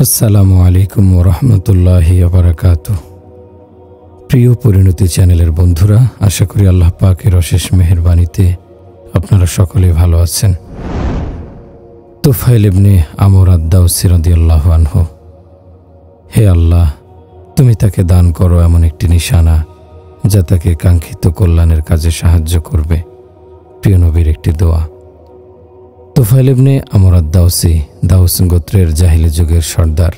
আসসালামু আলাইকুম ওরহমতুল্লাহি ওয়াবারাকাতুহু। প্রিয় পরিণতি চ্যানেলের বন্ধুরা, আশা করি আল্লাহ পাকের অশেষ মেহেরবানিতে আপনারা সকলে ভালো আছেন। তুফাইল ইবনে আমর আদ-দাওসী রাদিয়াল্লাহু আনহু: হে আল্লাহ, তুমি তাকে দান করো এমন একটি নিশানা যা তাকে কাঙ্ক্ষিত কল্যাণের কাজে সাহায্য করবে। প্রিয় নবীর একটি দোয়া। তুফাইল ইবনে আমর আদ-দাওসী দাউস গোত্রের জাহিলি যুগের সর্দার,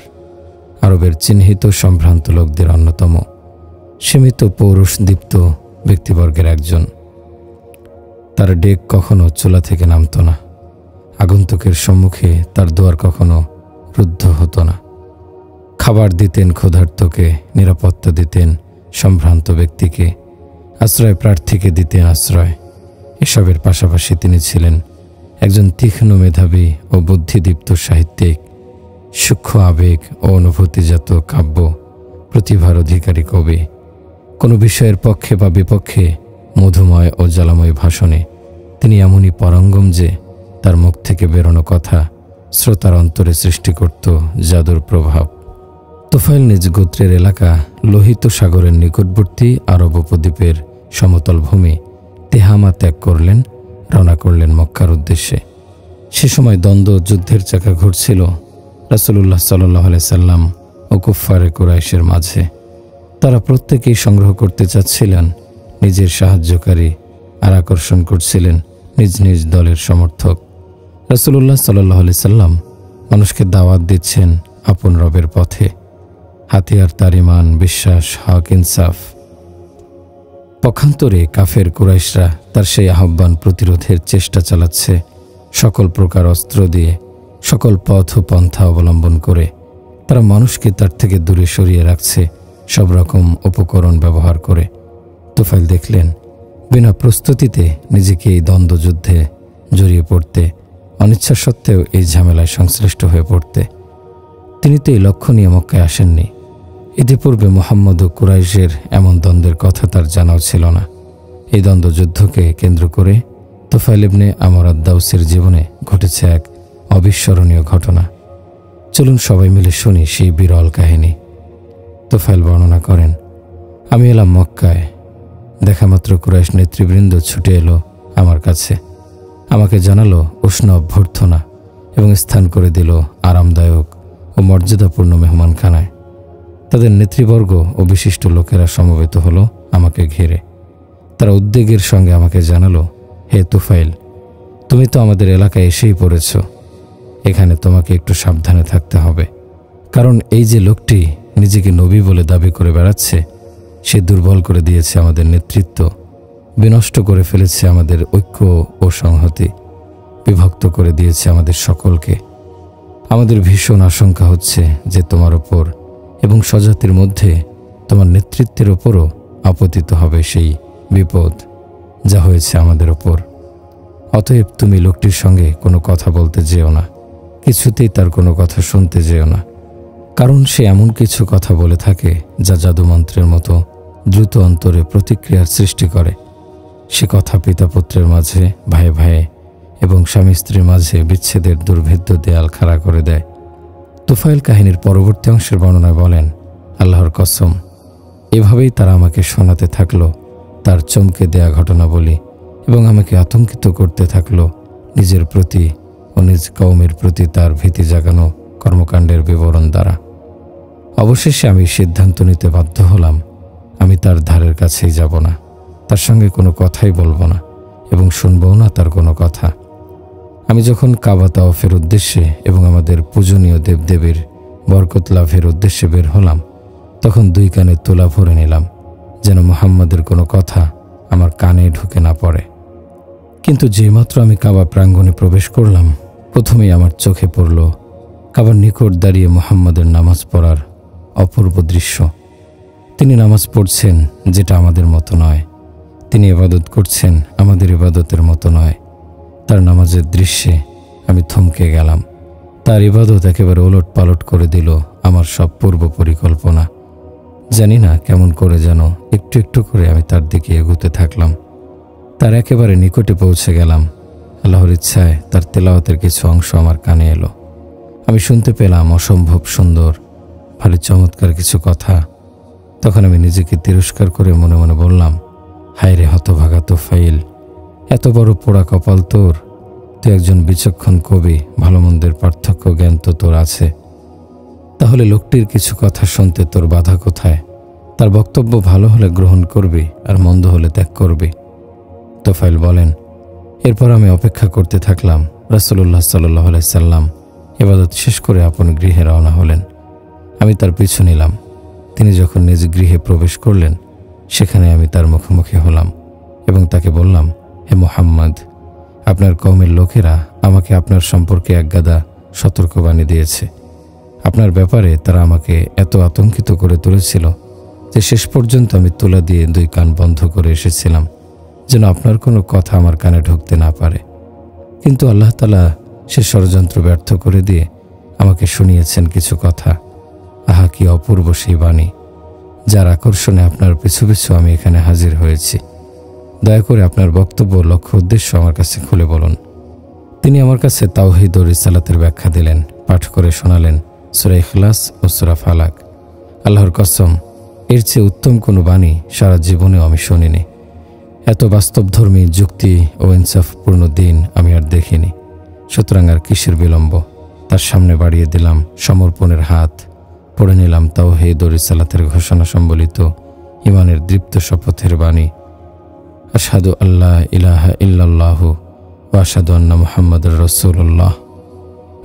আরবের চিহ্নিত সম্ভ্রান্ত লোকদের অন্যতম, সীমিত পৌরুষদীপ্ত ব্যক্তিবর্গের একজন। তার ডেক কখনো চুলা থেকে নামত না, আগন্তুকের সম্মুখে তার দুয়ার কখনো রুদ্ধ হতো না। খাবার দিতেন ক্ষুধার্তকে, নিরাপত্তা দিতেন সম্ভ্রান্ত ব্যক্তিকে, আশ্রয় প্রার্থীকে দিতেন আশ্রয়। এসবের পাশাপাশি তিনি ছিলেন একজন তীক্ষ্ণ মেধাবী ও বুদ্ধিদীপ্ত সাহিত্যিক, সূক্ষ্ম আবেগ ও অনুভূতিজাত কাব্য প্রতিভার অধিকারী কবি। কোনো বিষয়ের পক্ষে বা বিপক্ষে মধুময় ও জ্বালাময় ভাষণে তিনি এমনই পারঙ্গম যে তার মুখ থেকে বেরোনো কথা শ্রোতার অন্তরে সৃষ্টি করত জাদুর প্রভাব। তুফাইল নিজ গোত্রের এলাকা লোহিত সাগরের নিকটবর্তী আরব উপদ্বীপের সমতল ভূমি তেহামা ত্যাগ করলেন, রওনা করলেন মক্কার উদ্দেশ্যে। সে সময় দ্বন্দ্ব যুদ্ধের চাকা ঘুরছিল রাসূলুল্লাহ সাল্লাল্লাহু আলাইহি সাল্লাম ও কুফফারে কুরাইশের মাঝে। তারা প্রত্যেকেই সংগ্রহ করতে চাচ্ছিলেন নিজের সাহায্যকারী, আর আকর্ষণ করছিলেন নিজ নিজ দলের সমর্থক। রাসূলুল্লাহ সাল্লাল্লাহু আলাইহি সাল্লাম মানুষকে দাওয়াত দিচ্ছেন আপন রবের পথে। হাতিয়ার তার ঈমান, বিশ্বাস, হক, ইনসাফ। পক্ষান্তরে কাফের কুরাইশরা তার সেই আহ্বান প্রতিরোধের চেষ্টা চালাচ্ছে সকল প্রকার অস্ত্র দিয়ে, সকল পথ ও পন্থা অবলম্বন করে। তারা মানুষকে তার থেকে দূরে সরিয়ে রাখছে সব রকম উপকরণ ব্যবহার করে। তুফাইল দেখলেন বিনা প্রস্তুতিতে নিজেকে এই দ্বন্দ্বযুদ্ধে জড়িয়ে পড়তে, অনিচ্ছা সত্ত্বেও এই ঝামেলায় সংশ্লিষ্ট হয়ে পড়তে। তিনি তো এই লক্ষ্য নিয়ে মক্কায় আসেননি। ইতিপূর্বে মুহাম্মদ ও কুরাইশের এমন দ্বন্দ্বের কথা তার জানাও ছিল না। এই দ্বন্দ্বযুদ্ধকে কেন্দ্র করে তুফাইল ইবনে আমর আদ-দাওসীর জীবনে ঘটেছে এক অবিস্মরণীয় ঘটনা। চলুন সবাই মিলে শুনি সেই বিরল কাহিনী। তুফাইল বর্ণনা করেন, আমি এলাম মক্কায়। দেখামাত্র কুরাইশ নেতৃবৃন্দ ছুটে এলো আমার কাছে। আমাকে জানালো উষ্ণ অভ্যর্থনা এবং স্থান করে দিল আরামদায়ক ও মর্যাদাপূর্ণ মেহমানখানায়। তাদের নেতৃবর্গ ও বিশিষ্ট লোকেরা সমবেত হলো আমাকে ঘিরে। তারা উদ্বেগের সঙ্গে আমাকে জানালো, হে তুফাইল, তুমি তো আমাদের এলাকায় এসেই পড়েছ। এখানে তোমাকে একটু সাবধানে থাকতে হবে, কারণ এই যে লোকটি নিজেকে নবী বলে দাবি করে বেড়াচ্ছে, সে দুর্বল করে দিয়েছে আমাদের নেতৃত্ব, বিনষ্ট করে ফেলেছে আমাদের ঐক্য ও সংহতি, বিভক্ত করে দিয়েছে আমাদের সকলকে। আমাদের ভীষণ আশঙ্কা হচ্ছে যে তোমার ওপর এবং স্বজাতির মধ্যে তোমার নেতৃত্বের ওপরও আপতিত হবে সেই বিপদ যা হয়েছে আমাদের ওপর। অতএব তুমি লোকটির সঙ্গে কোনো কথা বলতে যেও না, কিছুতেই তার কোনো কথা শুনতে যেও না, কারণ সে এমন কিছু কথা বলে থাকে যা জাদুমন্ত্রের মতো দ্রুত অন্তরে প্রতিক্রিয়ার সৃষ্টি করে। সে কথা পিতা পুত্রের মাঝে, ভাইয়ে ভাইয়ে এবং স্বামী স্ত্রীর মাঝে বিচ্ছেদের দুর্ভেদ্য দেয়াল খাড়া করে দেয়। তুফাইল কাহিনীর পরবর্তী অংশের বর্ণনায় বলেন, আল্লাহর কসম, এভাবেই তারা আমাকে শোনাতে থাকলো তার চমকে দেয়া ঘটনাবলী এবং আমাকে আতঙ্কিত করতে থাকলো নিজের প্রতি ও নিজ কওমের প্রতি তার ভীতি জাগানো কর্মকাণ্ডের বিবরণ দ্বারা। অবশেষে আমি সিদ্ধান্ত নিতে বাধ্য হলাম, আমি তার ধারের কাছেই যাব না, তার সঙ্গে কোনো কথাই বলবো না এবং শুনবও না তার কোনো কথা। আমি যখন কাবা তাওয়াফের উদ্দেশ্যে এবং আমাদের পূজনীয় দেবদেবীর বরকত লাভের উদ্দেশ্যে বের হলাম, তখন দুই কানে তোলা ভরে নিলাম যেন মুহাম্মদের কোনো কথা আমার কানে ঢুকে না পড়ে। কিন্তু যেইমাত্র আমি কাবা প্রাঙ্গণে প্রবেশ করলাম, প্রথমেই আমার চোখে পড়ল কাবার নিকট দাঁড়িয়ে মুহাম্মদের নামাজ পড়ার অপূর্ব দৃশ্য। তিনি নামাজ পড়ছেন যেটা আমাদের মতো নয়, তিনি ইবাদত করছেন আমাদের ইবাদতের মতো নয়। তার নামাজের দৃশ্যে আমি থমকে গেলাম। তার ইবাদত একেবারে ওলট পালট করে দিল আমার সব পূর্ব পরিকল্পনা। জানি না কেমন করে যেন একটু একটু করে আমি তার দিকে এগোতে থাকলাম। তার একেবারে নিকটে পৌঁছে গেলাম। আল্লাহর ইচ্ছায় তার তেলাওয়াতের কিছু অংশ আমার কানে এলো। আমি শুনতে পেলাম অসম্ভব সুন্দর, ভারী চমৎকার কিছু কথা। তখন আমি নিজেকে তিরস্কার করে মনে মনে বললাম, হায় রে হতভাগা তোফাইল, এত বড় পোড়া কপাল তোর! তুই একজন বিচক্ষণ কবি, ভালো মন্দের পার্থক্য জ্ঞান তো তোর আছে, তাহলে লোকটির কিছু কথা শুনতে তোর বাধা কোথায়? তার বক্তব্য ভালো হলে গ্রহণ করবি, আর মন্দ হলে ত্যাগ করবি। তোফাইল বলেন, এরপর আমি অপেক্ষা করতে থাকলাম। রাসূলুল্লাহ সাল্লাল্লাহু আলাইহি সাল্লাম ইবাদত শেষ করে আপন গৃহে রওনা হলেন। আমি তার পিছু নিলাম। তিনি যখন নিজ গৃহে প্রবেশ করলেন, সেখানে আমি তার মুখোমুখি হলাম এবং তাকে বললাম, হে মুহাম্মদ, আপনার কওমের লোকেরা আমাকে আপনার সম্পর্কে একগাদা সতর্কবাণী দিয়েছে। আপনার ব্যাপারে তারা আমাকে এত আতঙ্কিত করে তুলেছিল যে শেষ পর্যন্ত আমি তুলা দিয়ে 2 কান বন্ধ করে এসেছিলাম, যেন আপনার কোনো কথা আমার কানে ঢুকতে না পারে। কিন্তু আল্লাহ তাআলা সে ষড়যন্ত্র ব্যর্থ করে দিয়ে আমাকে শুনিয়েছেন কিছু কথা। আহা, কি অপূর্ব সেই বাণী, যার আকর্ষণে আপনার পিছু পিছু আমি এখানে হাজির হয়েছি। দয়া করে আপনার বক্তব্য, লক্ষ্য, উদ্দেশ্য আমার কাছে খুলে বলুন। তিনি আমার কাছে তাওহীদ ও রিসালাতের ব্যাখ্যা দিলেন, পাঠ করে শোনালেন সূরা ইখলাস ও সূরা ফালাক। আল্লাহর কসম, এর চেয়ে উত্তম কোনো বাণী সারা জীবনেও আমি শুনিনি। এত বাস্তবধর্মী, যুক্তি ও ইনসাফপূর্ণ দিন আমি আর দেখিনি। সুতরাং আর কিসের বিলম্ব? তার সামনে বাড়িয়ে দিলাম সমর্পণের হাত, পড়ে নিলাম তাওহীদ ও রিসালাতের ঘোষণা সম্বলিত ঈমানের দীপ্ত শপথের বাণী, আশহাদু আল্লা ইলাহা ইল্লাল্লাহু ওয়া আশহাদু আন্না মুহাম্মাদুর রাসূলুল্লাহ।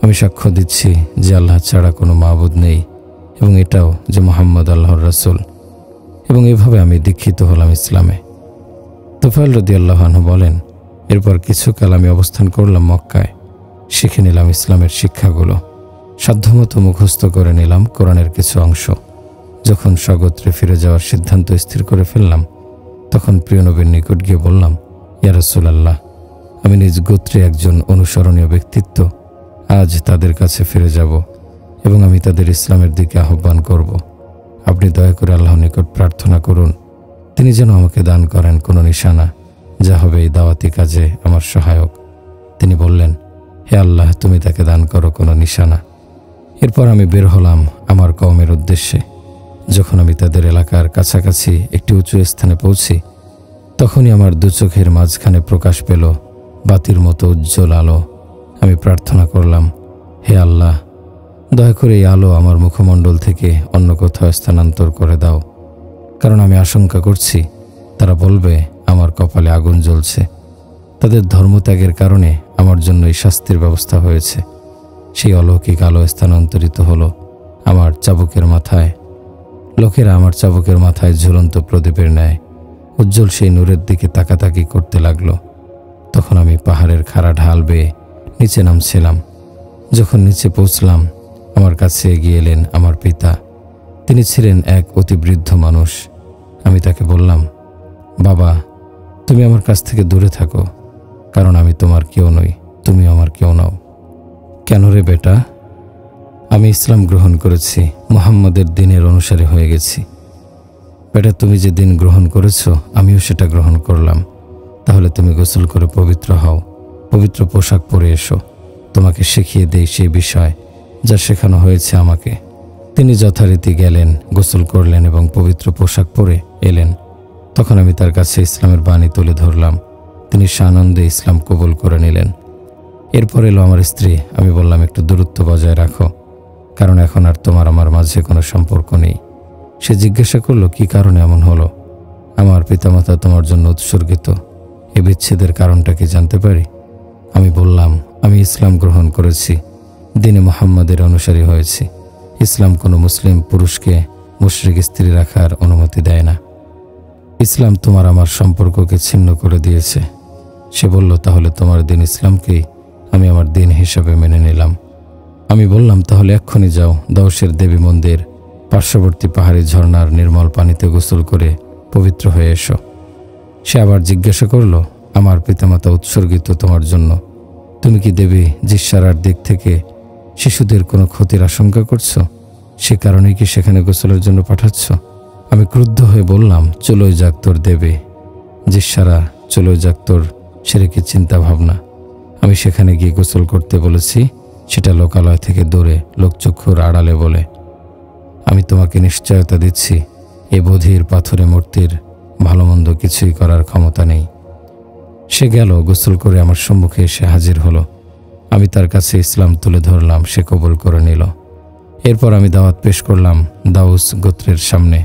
আমি সাক্ষ্য দিচ্ছি যে আল্লাহ ছাড়া কোনো মাবুদ নেই, এবং এটাও যে মুহাম্মদ আল্লাহর রাসূল। এবং এভাবে আমি দীক্ষিত হলাম ইসলামে। তোফাইল রাদিয়াল্লাহু আনহু বলেন, এরপর কিছুকাল আমি অবস্থান করলাম মক্কায়। শিখে নিলাম ইসলামের শিক্ষাগুলো, সাধ্যমতো মুখস্থ করে নিলাম কোরআনের কিছু অংশ। যখন স্বগোত্রে ফিরে যাওয়ার সিদ্ধান্ত স্থির করে ফেললাম, তখন প্রিয় নবীর নিকট গিয়ে বললাম, ইয়া রাসূলুল্লাহ, আমি নিজ গোত্রে একজন অনুসরণীয় ব্যক্তিত্ব। আজ তাদের কাছে ফিরে যাব এবং আমি তাদের ইসলামের দিকে আহ্বান করব। আপনি দয়া করে আল্লাহর নিকট প্রার্থনা করুন, তিনি যেন আমাকে দান করেন কোনো নিশানা, যা হবে এই দাওয়াতি কাজে আমার সহায়ক। তিনি বললেন, হে আল্লাহ, তুমি তাকে দান করো কোনো নিশানা। এরপর আমি বের হলাম আমার কওমের উদ্দেশ্যে। যখন আমি তাদের এলাকার কাছাকাছি একটি উঁচু স্থানে পৌঁছি, তখনই আমার 2 চোখের মাঝখানে প্রকাশ পেল বাতির মতো উজ্জ্বল আলো। আমি প্রার্থনা করলাম, হে আল্লাহ, দয়া করে এই আলো আমার মুখমণ্ডল থেকে অন্য কোথাও স্থানান্তর করে দাও, কারণ আমি আশঙ্কা করছি তারা বলবে আমার কপালে আগুন জ্বলছে। তাদের ধর্মত্যাগের কারণে আমার জন্য এই শাস্তির ব্যবস্থা হয়েছে। সেই অলৌকিক আলো স্থানান্তরিত হলো আমার চাবুকের মাথায়। লোকেরা আমার চাবুকের মাথায় ঝুলন্ত প্রদীপের ন্যায় উজ্জ্বল সেই নূরের দিকে তাকাতাকি করতে লাগলো। তখন আমি পাহাড়ের খাড়া ঢাল বেয়ে নিচে নামছিলাম। যখন নিচে পৌঁছলাম, আমার কাছে এগিয়ে এলেন আমার পিতা। তিনি ছিলেন এক অতি বৃদ্ধ মানুষ। আমি তাকে বললাম, বাবা, তুমি আমার কাছ থেকে দূরে থাকো, কারণ আমি তোমার কেউ নই, তুমি আমার কেউ নও। কেন রে বেটা? আমি ইসলাম গ্রহণ করেছি, মুহাম্মদের দ্বীনের অনুসারী হয়ে গেছি। বেটা, তুমি যে দিন গ্রহণ করেছো, আমিও সেটা গ্রহণ করলাম। তাহলে তুমি গোসল করে পবিত্র হও, পবিত্র পোশাক পরে এসো, তোমাকে শিখিয়ে দেই সেই বিষয় যা শেখানো হয়েছে আমাকে। তিনি যথারীতি গেলেন, গোসল করলেন এবং পবিত্র পোশাক পরে এলেন। তখন আমি তার কাছে ইসলামের বাণী তুলে ধরলাম। তিনি সানন্দে ইসলাম কবুল করে নিলেন। এরপর এলো আমার স্ত্রী। আমি বললাম, একটু দূরত্ব বজায় রাখো, কারণ এখন আর তোমার আমার মাঝে কোনো সম্পর্ক নেই। সে জিজ্ঞাসা করলো, কি কারণে এমন হলো? আমার পিতামাতা তোমার জন্য উৎসর্গিত, এ বিচ্ছেদের কারণটা কি জানতে পারি? আমি বললাম, আমি ইসলাম গ্রহণ করেছি, দ্বীনে মুহাম্মাদের অনুসারী হয়েছি। ইসলাম কোনো মুসলিম পুরুষকে মুশরিক স্ত্রী রাখার অনুমতি দেয় না। ইসলাম তোমার আমার সম্পর্ককে ছিন্ন করে দিয়েছে। সে বলল, তাহলে তোমার দ্বীন ইসলামকেই আমি আমার দ্বীন হিসাবে মেনে নিলাম। আমি বললাম, তাহলে এক্ষুনি যাও, দওসের দেবী মন্দির পার্শ্ববর্তী পাহাড়ি ঝর্ণার নির্মল পানিতে গোসল করে পবিত্র হয়ে এসো। সে আবার জিজ্ঞাসা করল, আমার পিতামাতা উৎসর্গিত তোমার জন্য, তুমি কি দেবী জিসারার দিক থেকে শিশুদের কোনো ক্ষতির আশঙ্কা করছো? সে কারণেই কি সেখানে গোসলের জন্য পাঠাচ্ছ? আমি ক্রুদ্ধ হয়ে বললাম, চলোই যাক তোর দেবী জিসারা, চলোই যাক তোর শিরকি চিন্তা ভাবনা। আমি সেখানে গিয়ে গোসল করতে বলেছি, সেটা লোকালয় থেকে দূরে লোকচক্ষুর আড়ালে বলে, আমি তোমাকে নিশ্চয়তা দিচ্ছি এ বধির পাথরে মূর্তির ভালো মন্দ কিছুই করার ক্ষমতা নেই। সে গেল, গোসল করে আমার সম্মুখে এসে হাজির হলো। আমি তার কাছে ইসলাম তুলে ধরলাম, সে কবুল করে নিল। এরপর আমি দাওয়াত পেশ করলাম দাউস গোত্রের সামনে।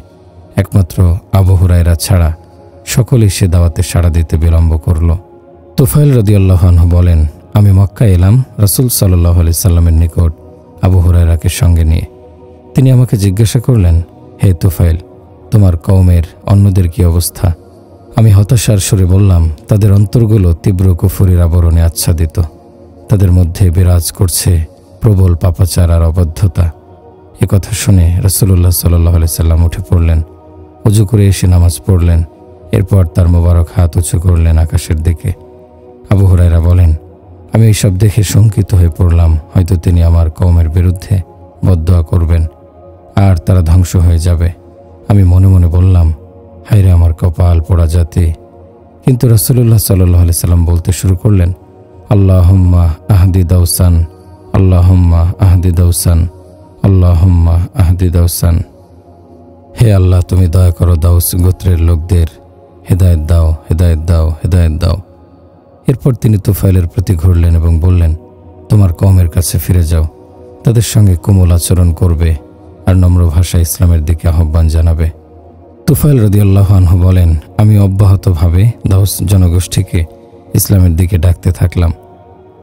একমাত্র আবু হুরায়রা ছাড়া সকলেই সে দাওয়াতে সাড়া দিতে বিলম্ব করল। তুফাইল রাদিয়াল্লাহু আনহু বলেন, আমি মক্কায় এলাম রাসূল সাল্লাল্লাহু আলাইহি সাল্লামের নিকট আবু হুরায়রাকে সঙ্গে নিয়ে। তিনি আমাকে জিজ্ঞাসা করলেন, হে তুফাইল, তোমার কওমের অন্যদের কি অবস্থা? আমি হতাশার সুরে বললাম, তাদের অন্তরগুলো তীব্র কুফরির আবরণে আচ্ছাদিত। তাদের মধ্যে বিরাজ করছে প্রবল পাপাচার আর অবাধ্যতা। এ কথা শুনে রাসূলুল্লাহ সাল্লাল্লাহু আলাইহি সাল্লাম উঠে পড়লেন, ওযু করে এসে নামাজ পড়লেন। এরপর তার মোবারক হাত উঁচু করলেন আকাশের দিকে। আবু হুরায়রা বলেন, আমি এইসব দেখে শঙ্কিত হয়ে পড়লাম, হয়তো তিনি আমার কওমের বিরুদ্ধে বদদোয়া করবেন আর তারা ধ্বংস হয়ে যাবে। আমি মনে মনে বললাম, হায়রে আমার কপাল পোড়া জাতি। কিন্তু রাসূলুল্লাহ সাল্লাল্লাহু আলাইহি সাল্লাম বলতে শুরু করলেন, আল্লাহুম্মা আহদি দাউসান, আল্লাহুম্মা আহদি দাউসান, আল্লাহুম্মা আহদি দাউসান। হে আল্লাহ, তুমি দয়া করো দাউস গোত্রের লোকদের, হেদায়েত দাও, হেদায়েত দাও, হেদায়েত দাও। এরপর তিনি তুফাইলের প্রতি ঘুরলেন এবং বললেন, তোমার কওমের কাছে ফিরে যাও, তাদের সঙ্গে কোমল আচরণ করবে আর নম্র ভাষায় ইসলামের দিকে আহ্বান জানাবে। তুফাইল রাদিয়াল্লাহু আনহু বলেন, আমি অব্যাহতভাবে দাউস জনগোষ্ঠীকে ইসলামের দিকে ডাকতে থাকলাম।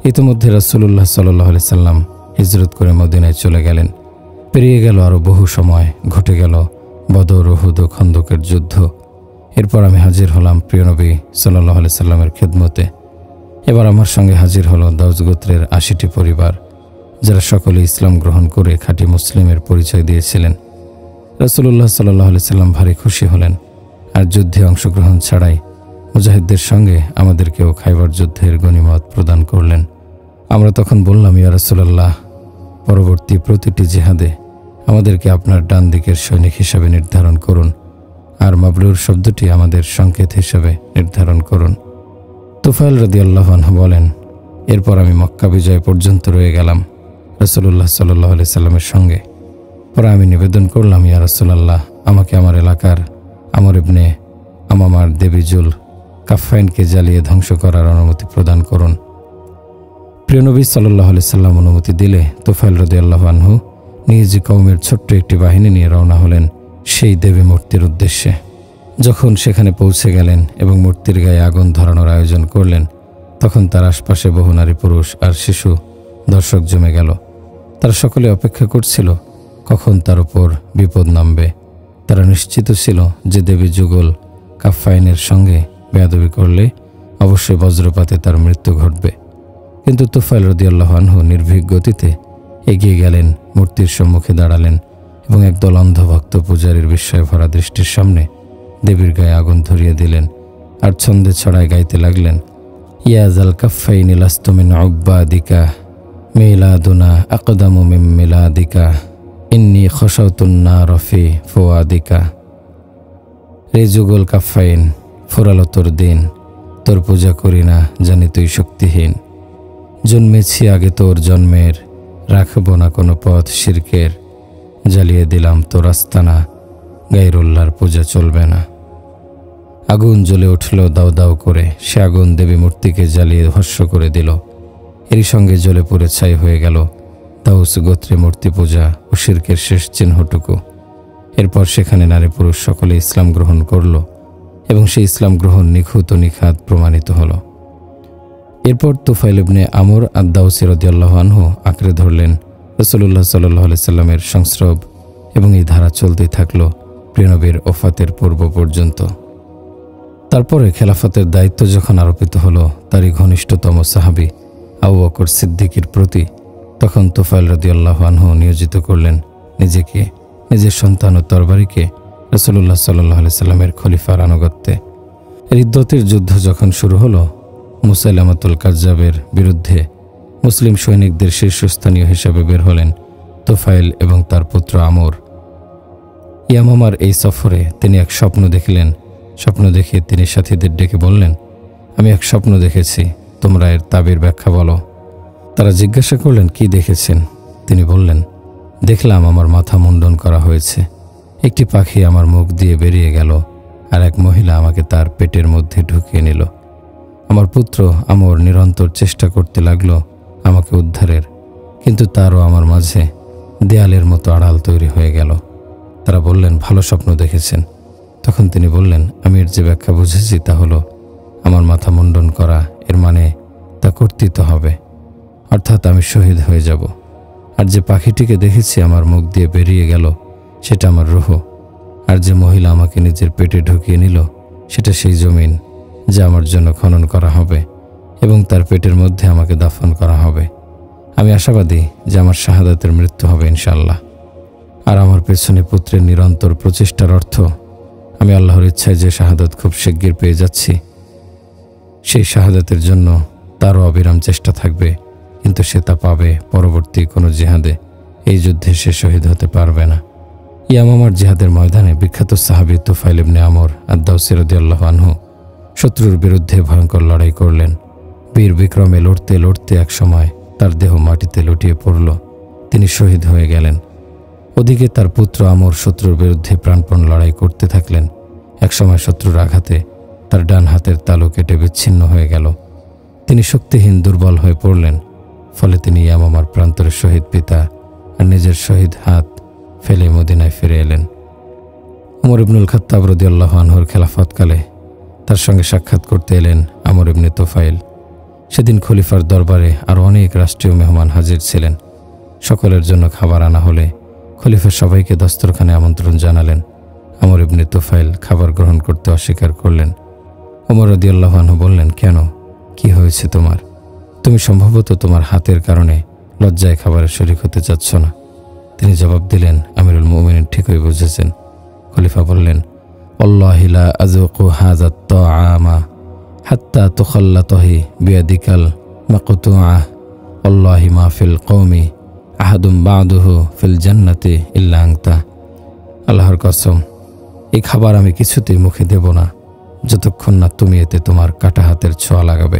ইতিমধ্যে রাসূলুল্লাহ সাল্লাল্লাহু আলাইহি সাল্লাম হিজরত করে মদিনায় চলে গেলেন। পেরিয়ে গেল আরও বহু সময়, ঘটে গেল বদর, উহুদ ও খন্দকের যুদ্ধ। এরপর আমি হাজির হলাম প্রিয় নবী সাল্লাল্লাহু আলাইহি সাল্লামের খেদমতে। এবার আমার সঙ্গে হাজির হলো দাউস গোত্রের ৮০টি পরিবার, যারা সকলে ইসলাম গ্রহণ করে খাঁটি মুসলিমের পরিচয় দিয়েছিলেন। রাসূলুল্লাহ সাল্লাল্লাহু আলাইহি সাল্লাম ভারী খুশি হলেন আর যুদ্ধে অংশগ্রহণ ছাড়াই মুজাহিদদের সঙ্গে আমাদেরকেও খাইবার যুদ্ধের গনিমত প্রদান করলেন। আমরা তখন বললাম, ইয়া রাসূলুল্লাহ, পরবর্তী প্রতিটি জিহাদে আমাদেরকে আপনার ডান দিকের সৈনিক হিসাবে নির্ধারণ করুন আর মাবরুর শব্দটি আমাদের সংকেত হিসাবে নির্ধারণ করুন। তুফাইল রাদিয়াল্লাহু আনহু বলেন, এরপর আমি মক্কা বিজয় পর্যন্ত রয়ে গেলাম রাসূলুল্লাহ সাল্লাল্লাহু আলাইহি সাল্লামের সঙ্গে। পরে আমি নিবেদন করলাম, ইয়া রাসূলুল্লাহ, আমাকে আমার এলাকার আমর ইবনে আমামার দেবী জুল কাফফাইনকে জ্বালিয়ে ধ্বংস করার অনুমতি প্রদান করুন। প্রিয় নবী সাল্লাল্লাহু আলাইহি সাল্লাম অনুমতি দিলে তুফাইল রাদিয়াল্লাহু আনহু নিজ কওমের ছোট্ট একটি বাহিনী নিয়ে রওনা হলেন সেই দেবী মূর্তির উদ্দেশ্যে। যখন সেখানে পৌঁছে গেলেন এবং মূর্তির গায়ে আগুন ধরানোর আয়োজন করলেন, তখন তার আশপাশে বহু নারী, পুরুষ আর শিশু দর্শক জমে গেল। তারা সকলে অপেক্ষা করছিল কখন তার উপর বিপদ নামবে। তারা নিশ্চিত ছিল যে দেবী যুগল কাফফাইনের সঙ্গে বেয়াদবি করলে অবশ্যই বজ্রপাতে তার মৃত্যু ঘটবে। কিন্তু তুফাইল রাদিয়াল্লাহু আনহু নির্ভীক গতিতে এগিয়ে গেলেন, মূর্তির সম্মুখে দাঁড়ালেন এবং একদল অন্ধভক্ত পূজারীর বিস্ময় ভরা দৃষ্টির সামনে দেবীর গায়ে আগুন ধরিয়ে দিলেন আর ছন্দে ছড়ায় গাইতে লাগলেন, ইয়া জাল কাফফাইনি লাস্তু মিন উব্বাদিকা মিলাদুনা আকদামু মিন মিলাদিকা ইন্নী খশাউতুন নার ফি ফুয়াদিকা। রে যুগল কাফফাইন, ফুরালো তোর দিন, তোর পূজা করি না জানি তুই শক্তিহীন। জন্মেছি আগে তোর জন্মের, রাখব না কোনো পথ শিরকের। জ্বালিয়ে দিলাম তোর আস্তানা, গায়রুল্লাহর পূজা চলবে না। আগুন জ্বলে উঠল দাউ দাউ করে, সে আগুন দেবী মূর্তিকে জ্বালিয়ে ভস্ম করে দিল। এরই সঙ্গে জ্বলে পুড়ে ছাই হয়ে গেল দাউস গোত্রে মূর্তি পূজা ও শিরকের শেষ চিহ্নটুকু। এরপর সেখানে নারী পুরুষ সকলে ইসলাম গ্রহণ করল এবং সেই ইসলাম গ্রহণ নিখুঁত ও নিখাত প্রমাণিত হল। এরপর তুফাইল ইবনে আমর আদ-দাউসী রাদিয়াল্লাহু আনহু আঁকড়ে ধরলেন রাসূলুল্লাহ সাল্লাল্লাহু আলাইহি সাল্লামের সংস্রব এবং এই ধারা চলতেই থাকল প্রিয় নবীর ওফাতের পূর্ব পর্যন্ত। তারপরে খেলাফতের দায়িত্ব যখন আরোপিত হলো তারই ঘনিষ্ঠতম সাহাবী আবু বকর সিদ্দিকের প্রতি, তখন তুফাইল রাদিয়াল্লাহু আনহু নিয়োজিত করলেন নিজেকে, নিজের সন্তান ও তরবারিকে রাসূলুল্লাহ সাল্লাল্লাহু আলাইহি সাল্লামের খলিফার আনুগত্যে। রিদ্দতের যুদ্ধ যখন শুরু হলো, মুসাইলামাতুল কাজ্জাবের বিরুদ্ধে মুসলিম সৈনিকদের শীর্ষস্থানীয় হিসেবে বের হলেন তুফাইল এবং তার পুত্র আমর। ইয়ামামার এই সফরে তিনি এক স্বপ্ন দেখলেন। স্বপ্ন দেখে তিনি সাথীদের ডেকে বললেন, আমি এক স্বপ্ন দেখেছি, তোমরা এর তাবির ব্যাখ্যা বলো। তারা জিজ্ঞাসা করলেন, কি দেখেছেন? তিনি বললেন, দেখলাম আমার মাথা মুন্ডন করা হয়েছে, একটি পাখি আমার মুখ দিয়ে বেরিয়ে গেল, আর এক মহিলা আমাকে তার পেটের মধ্যে ঢুকিয়ে নিল। আমার পুত্র আমর নিরন্তর চেষ্টা করতে লাগলো আমাকে উদ্ধারের, কিন্তু তারও আমার মাঝে দেয়ালের মতো আড়াল তৈরি হয়ে গেল। তারা বললেন, ভালো স্বপ্ন দেখেছেন। তখন তিনি বললেন, আমি এর যে ব্যাখ্যা বুঝেছি তা হলো আমার মাথা মুন্ডন করা, এর মানে তা করতেই তো হবে, অর্থাৎ আমি শহীদ হয়ে যাব। আর যে পাখিটিকে দেখেছি আমার মুখ দিয়ে বেরিয়ে গেল সেটা আমার রূহ, আর যে মহিলা আমাকে নিজের পেটে ঢুকিয়ে নিল সেটা সেই জমিন যা আমার জন্য খনন করা হবে এবং তার পেটের মধ্যে আমাকে দাফন করা হবে। আমি আশাবাদী যে আমার শাহাদাতের মৃত্যু হবে ইনশাআল্লাহ। আর আমার পেছনে পুত্রের নিরন্তর প্রচেষ্টার অর্থ আমি আল্লাহর ইচ্ছায় যে শাহাদাত খুব শিগগির পেয়ে যাচ্ছি, সেই শাহাদাতের জন্য তারও অবিরাম চেষ্টা থাকবে, কিন্তু সে তা পাবে পরবর্তী কোনো জিহাদে। এই যুদ্ধে সে শহীদ হতে পারবে না। ইয়ামামার জিহাদের ময়দানে বিখ্যাত সাহাবী তুফাইল ইবনে আমর আদ-দাওসী রাদিয়াল্লাহু আনহু শত্রুর বিরুদ্ধে ভয়ঙ্কর লড়াই করলেন। বীর বিক্রমে লড়তে লড়তে এক সময় তার দেহ মাটিতে লুটিয়ে পড়ল, তিনি শহীদ হয়ে গেলেন। ওদিকে তার পুত্র আমর শত্রুর বিরুদ্ধে প্রাণপণ লড়াই করতে থাকলেন। একসময় শত্রুর আঘাতে তার ডান হাতের তালু কেটে বিচ্ছিন্ন হয়ে গেল। তিনি শক্তিহীন দুর্বল হয়ে পড়লেন। ফলে তিনি ইয়ামামার প্রান্তরে শহীদ পিতা আর নিজের শহীদ হাত ফেলে মদিনায় ফিরে এলেন। ওমর ইবনুল খাত্তাব রাদিয়াল্লাহু আনহুর খেলাফতকালে তার সঙ্গে সাক্ষাৎ করতে এলেন আমর ইবনে তুফাইল। সেদিন খলিফার দরবারে আরও অনেক রাষ্ট্রীয় মেহমান হাজির ছিলেন। সকলের জন্য খাবার আনা হলে খলিফা সবাইকে দস্তরখানে আমন্ত্রণ জানালেন। আমর ইবনে তুফাইল খাবার গ্রহণ করতে অস্বীকার করলেন। ওমর রাদিয়াল্লাহু আনহু বললেন, কেন, কি হয়েছে তোমার? তুমি সম্ভবত তোমার হাতের কারণে লজ্জায় খাবারের শরীক হতে চাচ্ছ না। তিনি জবাব দিলেন, আমিরুল মুমিনিন ঠিকই বুঝেছেন। খলিফা বললেন, আল্লাহি লা আযুকু হাযা আত-তাআমা হাত্তা তুখাল্লাতাহি বিয়াদিকাল মাকতুআহ আল্লাহি মা ফিল কওমি আহাদুম বা'দুহু ফিল জান্নাতি ইল্লা আনতা। আল্লাহর কসম, এই খাবার আমি কিছুতেই মুখে দেব না যতক্ষণ না তুমি এতে তোমার কাটা হাতের ছোঁয়া লাগাবে।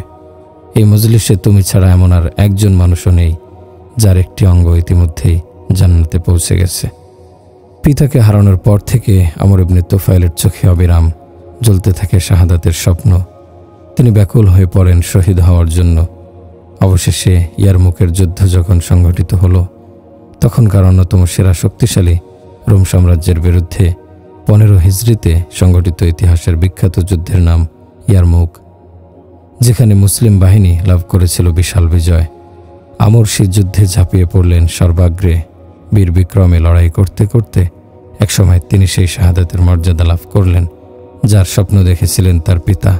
এই মজলিসে তুমি ছাড়া এমন আর একজন মানুষও নেই যার একটি অঙ্গ ইতিমধ্যেই জান্নাতে পৌঁছে গেছে। পিতাকে হারানোর পর থেকে আমর ইবনে তুফাইলের চোখে অবিরাম জ্বলতে থাকে শাহাদাতের স্বপ্ন। তিনি ব্যাকুল হয়ে পড়েন শহীদ হওয়ার জন্য। অবশেষে ইয়ারমুকের যুদ্ধ যখন সংঘটিত হলো, তখনকার অন্যতম সেরা শক্তিশালী রোম সাম্রাজ্যের বিরুদ্ধে 15 হিজরিতে সংঘটিত ইতিহাসের বিখ্যাত যুদ্ধের নাম ইয়ারমুক, যেখানে মুসলিম বাহিনী লাভ করেছিল বিশাল বিজয়। আমর সেই যুদ্ধে ঝাঁপিয়ে পড়লেন সর্বাগ্রে। বীর বিক্রমে লড়াই করতে করতে একসময় তিনি সেই শাহাদাতের মর্যাদা লাভ করলেন যার স্বপ্ন দেখেছিলেন তার পিতা।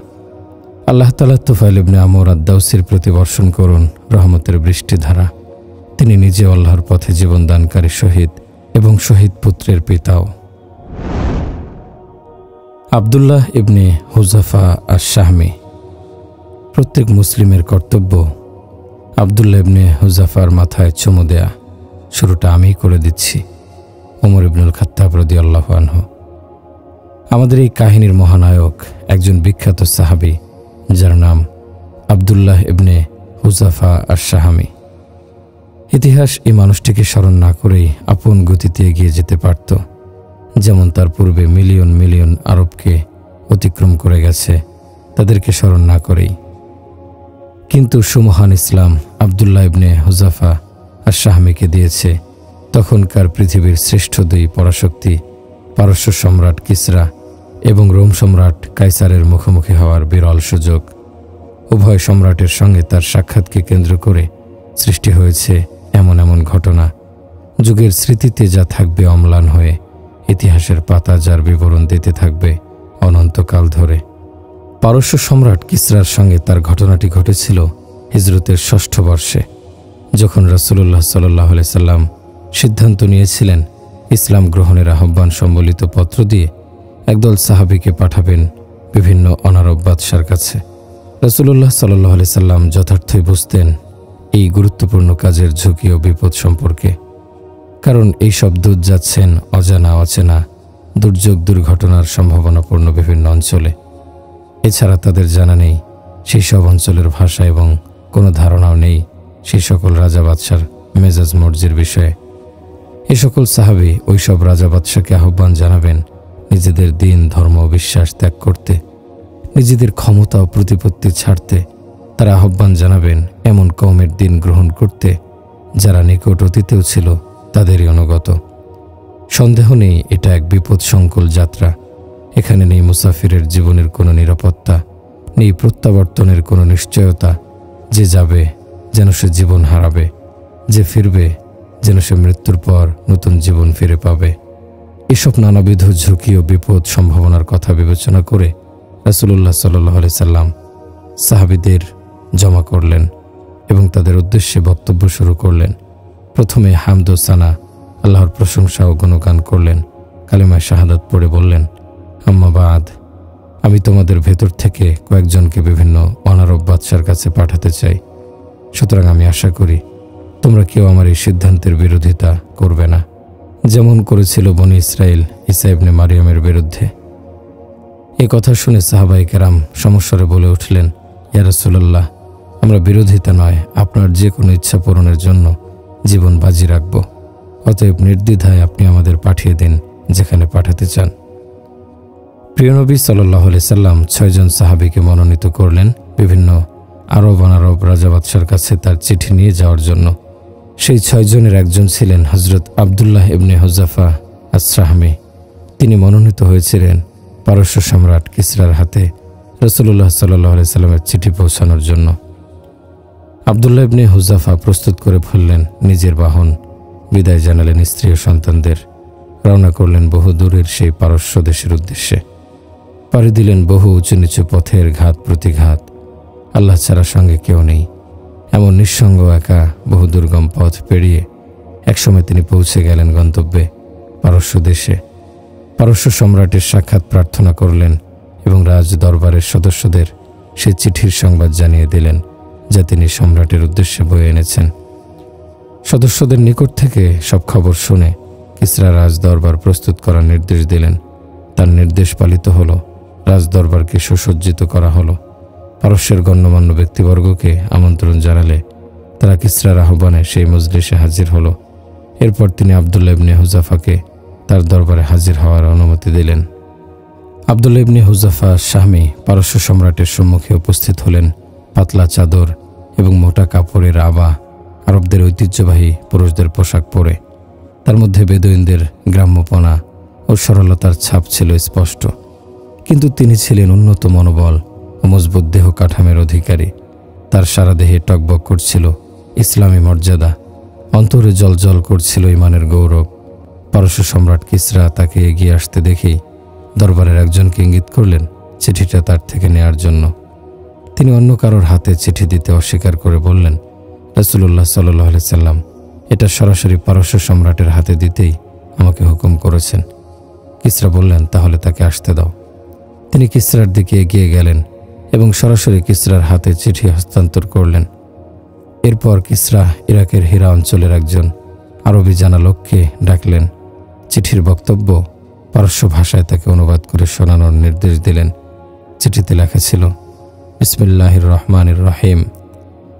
আল্লাহ তাআলা তুফাইল ইবনে আমর আদ-দাওসীর প্রতি বর্ষণ করুন রহমতের বৃষ্টিধারা। তিনি নিজে আল্লাহর পথে জীবনদানকারী শহীদ এবং শহীদ পুত্রের পিতাও। আব্দুল্লাহ ইবনে হুযাফা আশ-শাহমি। প্রত্যেক মুসলিমের কর্তব্য আব্দুল্লাহ ইবনে হুযাফার মাথায় চুমু দেয়া। শুরুটা আমিই করে দিচ্ছি। ওমর ইবনুল খাত্তাব রাদিয়াল্লাহু আনহু। আমাদের এই কাহিনীর মহানায়ক একজন বিখ্যাত সাহাবী যার নাম আব্দুল্লাহ ইবনে হুযাফা আশ-শাহমি। ইতিহাস এই মানুষটিকে স্মরণ না করেই আপন গতিতে এগিয়ে যেতে পারত, যেমন তার পূর্বে মিলিয়ন মিলিয়ন আরবকে অতিক্রম করে গেছে তাদেরকে স্মরণ না করেই। কিন্তু সুমহান ইসলাম আব্দুল্লাহ ইবনে হুযাফা আশ-শাহমিকে দিয়েছে তখনকার পৃথিবীর শ্রেষ্ঠ দুই পরাশক্তি পারস্য সম্রাট কিসরা এবং রোম সম্রাট কাইসারের মুখোমুখি হওয়ার বিরল সুযোগ। উভয় সম্রাটের সঙ্গে তার সাক্ষাৎকে কেন্দ্র করে সৃষ্টি হয়েছে এমন এমন ঘটনা, যুগের স্মৃতিতে যা থাকবে অম্লান হয়ে, ইতিহাসের পাতা যার বিবরণ দিতে থাকবে অনন্তকাল ধরে। পারস্য সম্রাট কিসরার সঙ্গে তার ঘটনাটি ঘটেছিল হিজরতের ৬ষ্ঠ বর্ষে, যখন রাসূলুল্লাহ সাল্লাল্লাহু আলাইহি সাল্লাম সিদ্ধান্ত নিয়েছিলেন ইসলাম গ্রহণের আহ্বান সম্বলিত পত্র দিয়ে একদল সাহাবীকে পাঠাবেন বিভিন্ন অনারব বাদশার কাছে। রাসূলুল্লাহ সাল্লাল্লাহু আলাইহি সাল্লাম যথার্থই বুঝতেন এই গুরুত্বপূর্ণ কাজের ঝুঁকি ও বিপদ সম্পর্কে, কারণ এই সব দূত যাচ্ছেন অজানা অচেনা দুর্যোগ দুর্ঘটনার সম্ভাবনাপূর্ণ বিভিন্ন অঞ্চলে। এছাড়া তাদের জানা নেই সেই সব অঞ্চলের ভাষা এবং কোনো ধারণাও নেই সেই সকল রাজা বাদশার মেজাজ মর্জির বিষয়ে। এ সকল সাহাবী ওই সব রাজা বাদশাকে আহ্বান জানাবেন নিজেদের দিন, ধর্ম ও বিশ্বাস ত্যাগ করতে, নিজেদের ক্ষমতা ও প্রতিপত্তি ছাড়তে। তারা আহ্বান জানাবেন এমন কওমের দিন গ্রহণ করতে যারা নিকট অতীতেও ছিল তাদেরই অনুগত। সন্দেহ নেই এটা এক বিপদসংকুল যাত্রা। এখানে নেই মুসাফিরের জীবনের কোনো নিরাপত্তা, নেই প্রত্যাবর্তনের কোনো নিশ্চয়তা। যে যাবে যেন সে জীবন হারাবে, যে ফিরবে যেন সে মৃত্যুর পর নতুন জীবন ফিরে পাবে। এসব নানাবিধ ঝুঁকি ও বিপদ সম্ভাবনার কথা বিবেচনা করে রাসূলুল্লাহ সাল্লাল্লাহু আলাইহি সাল্লাম সাহাবীদের জমা করলেন এবং তাদের উদ্দেশ্যে বক্তব্য শুরু করলেন। প্রথমে হামদ ও সানা, আল্লাহর প্রশংসা ও গুণগান করলেন। কালিমায়ে শাহাদাত পড়ে বললেন, আম্মা বাদ, আমি তোমাদের ভেতর থেকে কয়েকজনকে বিভিন্ন অনারব বাদশার কাছে পাঠাতে চাই। সুতরাং আমি আশা করি তোমরা কেউ আমার এই সিদ্ধান্তের বিরোধিতা করবে না, যেমন করেছিল বনী ইসরাইল ঈসা ইবনে মারিয়ামের বিরুদ্ধে। এ কথা শুনে সাহাবায়ে কেরাম সমস্বরে বলে উঠলেন, ইয়া রাসূলুল্লাহ, আমরা বিরোধিতা নয়, আপনার যে কোনো ইচ্ছা পূরণের জন্য জীবন বাজি রাখব। অতএব নির্দ্বিধায় আপনি আমাদের পাঠিয়ে দিন যেখানে পাঠাতে চান। প্রিয় নবী সাল্লাল্লাহু আলাইহি সাল্লাম 6 জন সাহাবীকে মনোনীত করলেন বিভিন্ন আরব অনারব রাজা বাদশার কাছে তার চিঠি নিয়ে যাওয়ার জন্য। সেই 6 জনের একজন ছিলেন হযরত আব্দুল্লাহ ইবনে হুযাফা আস-সাহমী। তিনি মনোনীত হয়েছিলেন পারস্য সম্রাট কিসরার হাতে রাসূলুল্লাহ সাল্লাল্লাহু আলাইহি সাল্লামের চিঠি পৌঁছানোর জন্য। আব্দুল্লাহ ইবনে হুযাফা প্রস্তুত করে ফেললেন নিজের বাহন, বিদায় জানালেন স্ত্রী ও সন্তানদের, রওনা করলেন বহু দূরের সেই পারস্য দেশের উদ্দেশ্যে। পাড়ি দিলেন বহু উঁচু নিচু পথের ঘাত প্রতিঘাত। আল্লাহ ছাড়া সঙ্গে কেউ নেই এমন নিঃসঙ্গ একা বহু দুর্গম পথ পেরিয়ে একসময় তিনি পৌঁছে গেলেন গন্তব্যে, পারস্য দেশে। পারস্য সম্রাটের সাক্ষাৎ প্রার্থনা করলেন এবং রাজ দরবারের সদস্যদের সে চিঠির সংবাদ জানিয়ে দিলেন যা তিনি সম্রাটের উদ্দেশ্যে বয়ে এনেছেন। সদস্যদের নিকট থেকে সব খবর শুনে কিসরা রাজ দরবার প্রস্তুত করার নির্দেশ দিলেন। তার নির্দেশ পালিত হল। রাজ দরবারকে সুসজ্জিত করা হলো। পারস্যের গণ্যমান্য ব্যক্তিবর্গকে আমন্ত্রণ জানালে তারা কিসরার আহ্বানে সেই মজলিসে হাজির হলো। এরপর তিনি আব্দুল্লাহ ইবনে হুযাফাকে তার দরবারে হাজির হওয়ার অনুমতি দিলেন। আব্দুল্লাহ ইবনে হুযাফা আস-সাহমী পারস্য সম্রাটের সম্মুখে উপস্থিত হলেন পাতলা চাদর এবং মোটা কাপড়ের আবা, আরবদের ঐতিহ্যবাহী পুরুষদের পোশাক পরে। তার মধ্যে বেদুইনদের গ্রাম্যপনা ও সরলতার ছাপ ছিল স্পষ্ট, কিন্তু তিনি ছিলেন উন্নত মনোবল ও মজবুত দেহ কাঠামের অধিকারী। তার সারা দেহে টকবক করছিল ইসলামী মর্যাদা, অন্তরে জ্বলজ্বল করছিল ঈমানের গৌরব। পারস্য সম্রাট কিসরা তাকে এগিয়ে আসতে দেখেই দরবারের একজনকে ইঙ্গিত করলেন চিঠিটা তার থেকে নেয়ার জন্য। তিনি অন্য কারোর হাতে চিঠি দিতে অস্বীকার করে বললেন, রাসূলুল্লাহ সাল্লাল্লাহু আলাইহি সাল্লাম এটা সরাসরি পারস্য সম্রাটের হাতে দিতেই আমাকে হুকুম করেছেন। কিসরা বললেন, তাহলে তাকে আসতে দাও। তিনি কিসরার দিকে এগিয়ে গেলেন এবং সরাসরি কিসরার হাতে চিঠি হস্তান্তর করলেন। এরপর কিসরা ইরাকের হীরা অঞ্চলের একজন আরবি জানা লোককে ডাকলেন। চিঠির বক্তব্য পারস্য ভাষায় তাকে অনুবাদ করে শোনানোর নির্দেশ দিলেন। চিঠিতে লেখা ছিল, বিসমিল্লাহির রহমানির রহিম,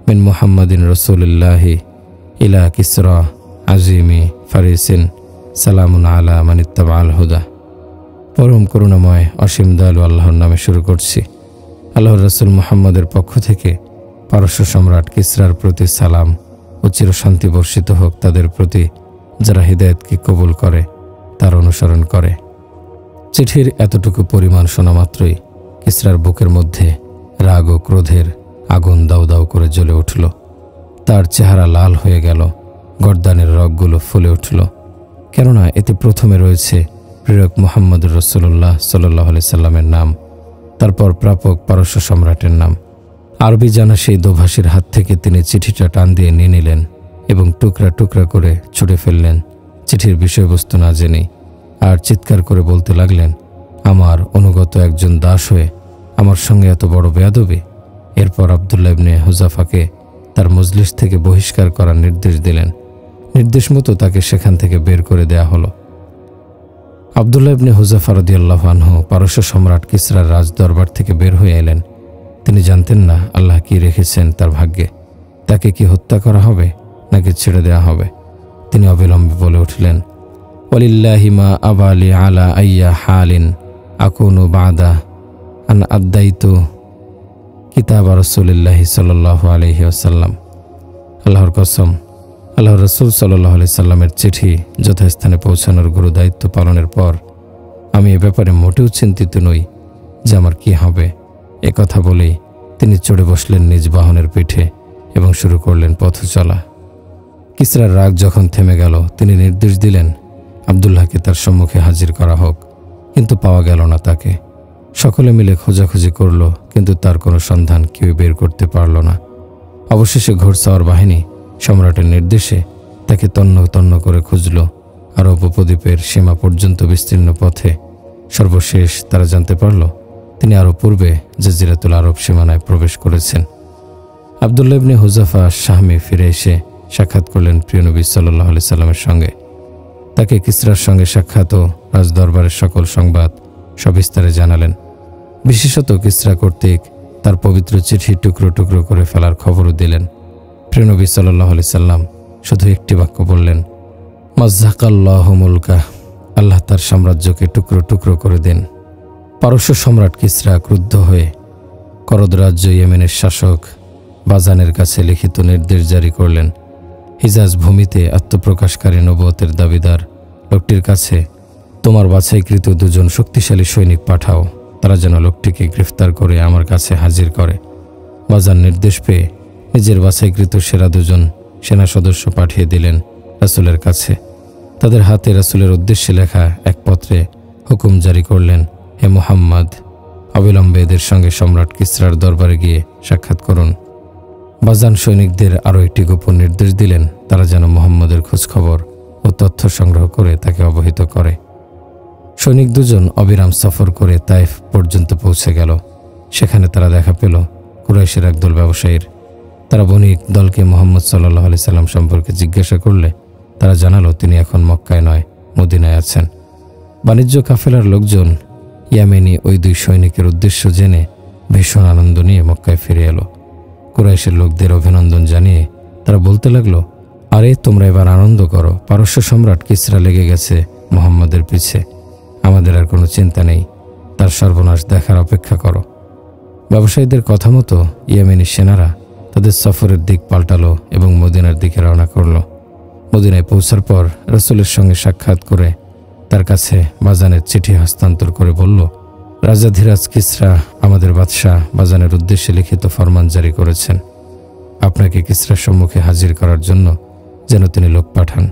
মিন মুহাম্মাদিন রাসূলিল্লাহি ইলা কিসরা আজিমি ফারিসিন, সালামুন আলা মান ইত্তাবাআল হুদা। পরম করুণাময় অসীম দয়ালু আল্লাহর নামে শুরু করছি। আল্লাহর রাসূল মুহাম্মদের পক্ষ থেকে পারস্য সম্রাট কিসরার প্রতি সালাম ও চিরশান্তি বর্ষিত হোক তাদের প্রতি যারা হিদায়াতকে কবুল করে, তার অনুসরণ করে। চিঠির এতটুকু পরিমাণ শোনা মাত্রই কিসরার বুকের মধ্যে রাগ ও ক্রোধের আগুন দাউ দাউ করে জ্বলে উঠল। তার চেহারা লাল হয়ে গেল, গর্দানের রগগুলো ফুলে উঠল, কেননা এতে প্রথমে রয়েছে প্রেরক মুহাম্মদুর রাসূলুল্লাহ সাল্লাল্লাহু আলাইহি সাল্লামের নাম, তারপর প্রাপক পারস্য সম্রাটের নাম। আরবি জানা সেই দোভাষীর হাত থেকে তিনি চিঠিটা টান দিয়ে নিয়ে নিলেন এবং টুকরা টুকরা করে ছুঁড়ে ফেললেন চিঠির বিষয়বস্তু না জেনেই, আর চিৎকার করে বলতে লাগলেন, আমার অনুগত একজন দাস হয়ে আমার সঙ্গে এত বড় বেয়াদবি। এরপর আব্দুল্লাহ ইবনে হুযাফাকে তার মজলিস থেকে বহিষ্কার করার নির্দেশ দিলেন। নির্দেশ মতো তাকে সেখান থেকে বের করে দেয়া হলো। আব্দুল্লাহ ইবনে হুযাফা রাদিয়াল্লাহু আনহু পারস্য সম্রাট কিসরার রাজ দরবার থেকে বের হয়ে এলেন। তিনি জানতেন না আল্লাহ কি রেখেছেন তার ভাগ্যে। তাকে কি হত্যা করা হবে নাকি ছেড়ে দেওয়া হবে? তিনি অবিলম্বে বলে উঠলেন, ওয়ালিল্লাহি মা আবালি আলা আইয়া হালিন আকুনু বাদা আন আদ্দাইতু কিতাব রাসূলিল্লাহি সাল্লাল্লাহু আলাইহি ওয়াসাল্লাম। আল্লাহর কসম, আল্লাহর রাসূল সাল্লাল্লাহু আলাইহি সাল্লামের চিঠি যথাস্থানে পৌঁছানোর গুরু দায়িত্ব পালনের পর আমি এ ব্যাপারে মোটেও চিন্তিত নই যে আমার কি হবে। এ কথা বলেই তিনি চড়ে বসলেন নিজ বাহনের পিঠে এবং শুরু করলেন পথ চলা। কিসরার রাগ যখন থেমে গেল, তিনি নির্দেশ দিলেন আব্দুল্লাহকে তার সম্মুখে হাজির করা হোক, কিন্তু পাওয়া গেল না তাকে। সকলে মিলে খোঁজাখুঁজি করল, কিন্তু তার কোনো সন্ধান কেউ বের করতে পারল না। অবশেষে ঘোড়সাওয়ার বাহিনী সম্রাটের নির্দেশে তাকে তন্ন তন্ন করে খুঁজল আরব উপদ্বীপের সীমা পর্যন্ত বিস্তীর্ণ পথে। সর্বশেষ তারা জানতে পারল তিনি আরও পূর্বে জাজিরাতুল আরব সীমানায় প্রবেশ করেছেন। আব্দুল্লাহ ইবনে হুযাফা শাহমি ফিরে এসে সাক্ষাৎ করলেন প্রিয় নবী সাল্লাল্লাহু আলাইহি সাল্লামের সঙ্গে। তাকে কিসরার সঙ্গে সাক্ষাৎ ও রাজদরবারের সকল সংবাদ সবিস্তারে জানালেন। বিশেষত কিসরা কর্তৃক তার পবিত্র চিঠি টুকরো টুকরো করে ফেলার খবরও দিলেন। প্রিয় নবী সাল্লাল্লাহু আলাইহি সাল্লাম শুধু একটি বাক্য বললেন, মাযযাকাল্লাহু মুলকা, আল্লাহ তার সাম্রাজ্যকে টুকরো টুকরো করে দেন। পারস্য সম্রাট কিসরা ক্রুদ্ধ হয়ে করদ রাজ্য ইয়েমেনের শাসক বাজানের কাছে লিখিত নির্দেশ জারি করলেন, হিজাজ ভূমিতে আত্মপ্রকাশকারী নবুয়তের দাবিদার লোকটির কাছে তোমার বাছাইকৃত দুজন শক্তিশালী সৈনিক পাঠাও, তারা যেন লোকটিকে গ্রেফতার করে আমার কাছে হাজির করে। বাজার নির্দেশ পেয়ে নিজের বাছাইকৃত সেরা দুজন সেনা সদস্য পাঠিয়ে দিলেন রাসূলের কাছে। তাদের হাতে রাসূলের উদ্দেশ্যে লেখা এক পত্রে হুকুম জারি করলেন, হে মুহাম্মদ, অবিলম্বে এদের সঙ্গে সম্রাট কিসরার দরবারে গিয়ে সাক্ষাৎ করুন। বাজান সৈনিকদের আরও একটি গোপন নির্দেশ দিলেন, তারা যেন মুহাম্মদের খোঁজখবর ও তথ্য সংগ্রহ করে তাকে অবহিত করে। সৈনিক দুজন অবিরাম সফর করে তায়েফ পর্যন্ত পৌঁছে গেল। সেখানে তারা দেখা পেল কুরাইশের একদল ব্যবসায়ীর। তারা বণিক দলকে মুহাম্মদ সাল্লাল্লাহু আলাইহি সাল্লাম সম্পর্কে জিজ্ঞাসা করলে তারা জানালো তিনি এখন মক্কায় নয়, মদিনায় আছেন। বাণিজ্য কাফেলার লোকজন ইয়ামেনি ওই দুই সৈনিকের উদ্দেশ্য জেনে ভীষণ আনন্দ নিয়ে মক্কায় ফিরে এলো। কুরাইশের লোকদের অভিনন্দন জানিয়ে তারা বলতে লাগলো, আরে তোমরা এবার আনন্দ করো, পারস্য সম্রাট কিসরা লেগে গেছে মুহাম্মদের পিছে, আমাদের আর কোনো চিন্তা নেই, তার সর্বনাশ দেখার অপেক্ষা করো। ব্যবসায়ীদের কথা মতো ইয়েমেনি সেনারা তাদের সফরের দিক পাল্টালো এবং মদিনার দিকে রওনা করল। মদিনায় পৌঁছার পর রাসূলের সঙ্গে সাক্ষাৎ করে তার কাছে বাজানের চিঠি হস্তান্তর করে বলল, রাজা ধীরাজ কিসরা আমাদের বাদশাহ বাজানের উদ্দেশ্যে লিখিত ফরমান জারি করেছেন, আপনাকে কিসরার সম্মুখে হাজির করার জন্য যেন তিনি লোক পাঠান।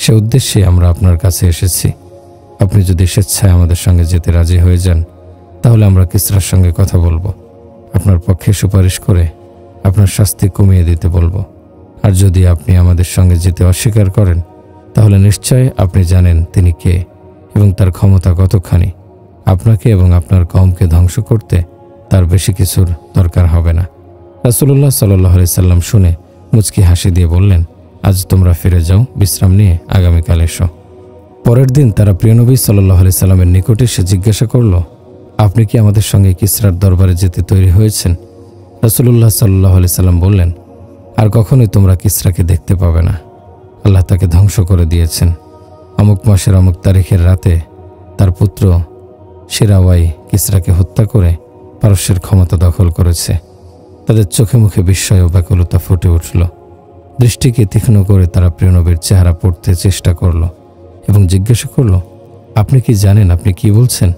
সে উদ্দেশ্যে আমরা আপনার কাছে এসেছি। আপনি যদি স্বেচ্ছায় আমাদের সঙ্গে যেতে রাজি হয়ে যান, তাহলে আমরা কিসরার সঙ্গে কথা বলবো, আপনার পক্ষে সুপারিশ করে আপনার শাস্তি কমিয়ে দিতে বলবো। আর যদি আপনি আমাদের সঙ্গে যেতে অস্বীকার করেন, তাহলে নিশ্চয় আপনি জানেন তিনি কে এবং তার ক্ষমতা কতখানি। আপনাকে এবং আপনার কওমকে ধ্বংস করতে তার বেশি কিছুর দরকার হবে না। রাসূলুল্লাহ সাল্লাল্লাহু আলাইহি সাল্লাম শুনে মুচকি হাসি দিয়ে বললেন, আজ তোমরা ফিরে যাও, বিশ্রাম নিয়ে আগামীকাল এসো। পরের দিন তারা প্রিয় নবী সাল্লাল্লাহু আলাইহি সাল্লামের নিকটে এসে জিজ্ঞাসা করল, আপনি কি আমাদের সঙ্গে কিসরার দরবারে যেতে তৈরি হয়েছেন? রাসূলুল্লাহ সাল্লাল্লাহু আলাইহি সাল্লাম বললেন, আর কখনোই তোমরা কিসরাকে দেখতে পাবে না। আল্লাহ তাকে ধ্বংস করে দিয়েছেন। অমুক মাসের অমুক তারিখের রাতে তার পুত্র শিরাওয়াই কিসরাকে হত্যা করে পারস্যের ক্ষমতা দখল করেছে। তাদের চোখে মুখে বিস্ময় ও ব্যাকুলতা ফুটে উঠল। দৃষ্টিকে তীক্ষ্ণ করে তারা প্রিয় নবীর চেহারা পড়তে চেষ্টা করল এবং জিজ্ঞাসা করল, আপনি কি জানেন আপনি কি বলছেন?